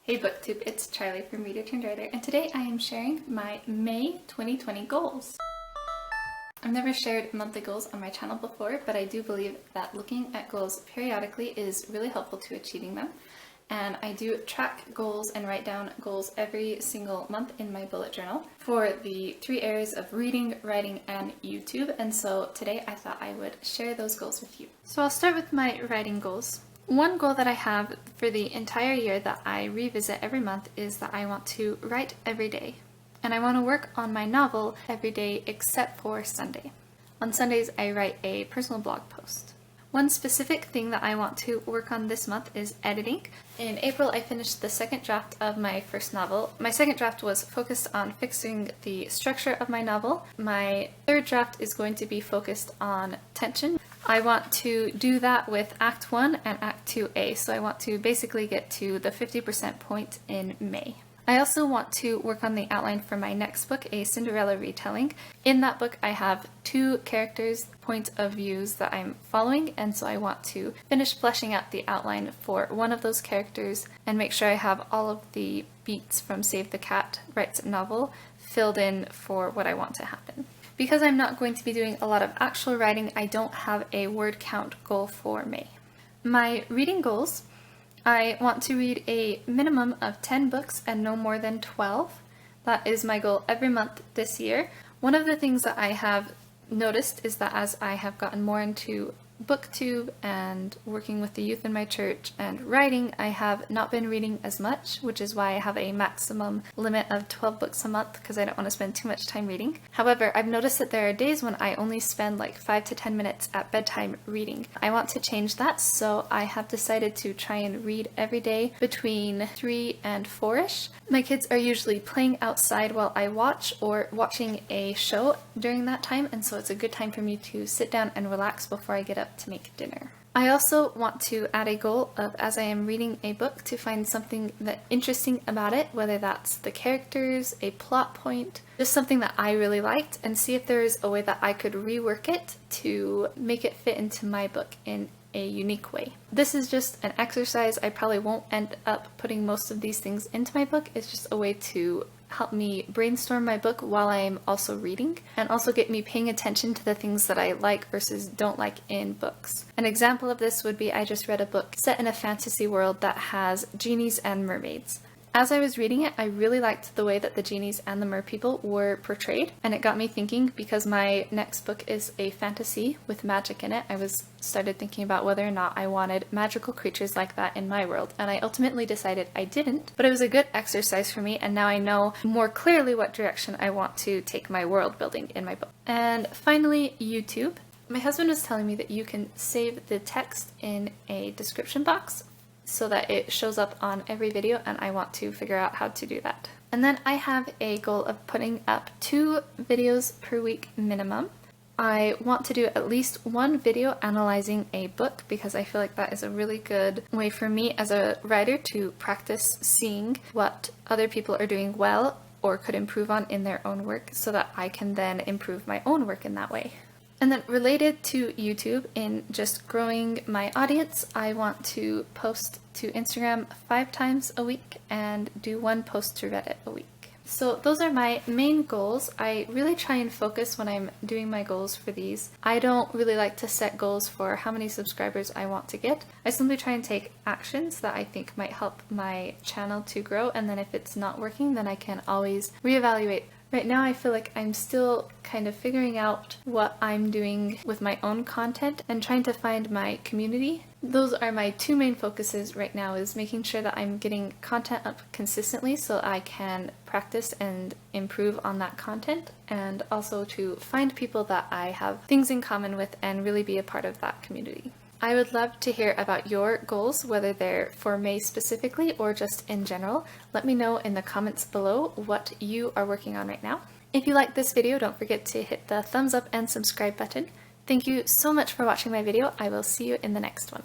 Hey BookTube, it's Charlie from Reader Turned Writer, and today I am sharing my May 2020 goals. I've never shared monthly goals on my channel before, but I do believe that looking at goals periodically is really helpful to achieving them. And I do track goals and write down goals every single month in my bullet journal for the 3 areas of reading, writing, and YouTube. And so today I thought I would share those goals with you. So I'll start with my writing goals. One goal that I have for the entire year that I revisit every month is that I want to write every day. And I want to work on my novel every day except for Sunday. On Sundays, I write a personal blog post. One specific thing that I want to work on this month is editing. In April, I finished the second draft of my first novel. My second draft was focused on fixing the structure of my novel. My third draft is going to be focused on tension. I want to do that with Act 1 and Act 2A, so I want to basically get to the 50% point in May. I also want to work on the outline for my next book, a Cinderella retelling. In that book, I have 2 characters' point of views that I'm following, and so I want to finish fleshing out the outline for one of those characters and make sure I have all of the beats from Save the Cat Writes a Novel filled in for what I want to happen. Because I'm not going to be doing a lot of actual writing, I don't have a word count goal for May. My reading goals: I want to read a minimum of 10 books and no more than 12. That is my goal every month this year. One of the things that I have noticed is that as I have gotten more into BookTube and working with the youth in my church and writing, I have not been reading as much, which is why I have a maximum limit of 12 books a month because I don't want to spend too much time reading. However, I've noticed that there are days when I only spend like 5 to 10 minutes at bedtime reading. I want to change that, so I have decided to try and read every day between 3 and 4-ish. My kids are usually playing outside while I watch or watching a show during that time, and so it's a good time for me to sit down and relax before I get up to make dinner. I also want to add a goal of, as I am reading a book, to find something that interesting about it, whether that's the characters, a plot point, just something that I really liked, and see if there is a way that I could rework it to make it fit into my book in a unique way. This is just an exercise. I probably won't end up putting most of these things into my book. It's just a way to help me brainstorm my book while I'm also reading, and also get me paying attention to the things that I like versus don't like in books. An example of this would be I just read a book set in a fantasy world that has genies and mermaids. As I was reading it, I really liked the way that the genies and the merpeople were portrayed, and it got me thinking, because my next book is a fantasy with magic in it. I started thinking about whether or not I wanted magical creatures like that in my world, and I ultimately decided I didn't, but it was a good exercise for me, and now I know more clearly what direction I want to take my world building in my book. And finally, YouTube. My husband was telling me that you can save the text in a description box so that it shows up on every video, and I want to figure out how to do that. And then I have a goal of putting up 2 videos per week minimum. I want to do at least 1 video analyzing a book, because I feel like that is a really good way for me as a writer to practice seeing what other people are doing well or could improve on in their own work, so that I can then improve my own work in that way. And then related to YouTube, in just growing my audience, I want to post to Instagram 5 times a week and do 1 post to Reddit a week. So those are my main goals. I really try and focus when I'm doing my goals for these. I don't really like to set goals for how many subscribers I want to get. I simply try and take actions that I think might help my channel to grow, and then if it's not working, then I can always reevaluate. Right now I feel like I'm still kind of figuring out what I'm doing with my own content and trying to find my community. Those are my 2 main focuses right now, is making sure that I'm getting content up consistently so I can practice and improve on that content, and also to find people that I have things in common with and really be a part of that community. I would love to hear about your goals, whether they're for May specifically or just in general. Let me know in the comments below what you are working on right now. If you liked this video, don't forget to hit the thumbs up and subscribe button. Thank you so much for watching my video. I will see you in the next one.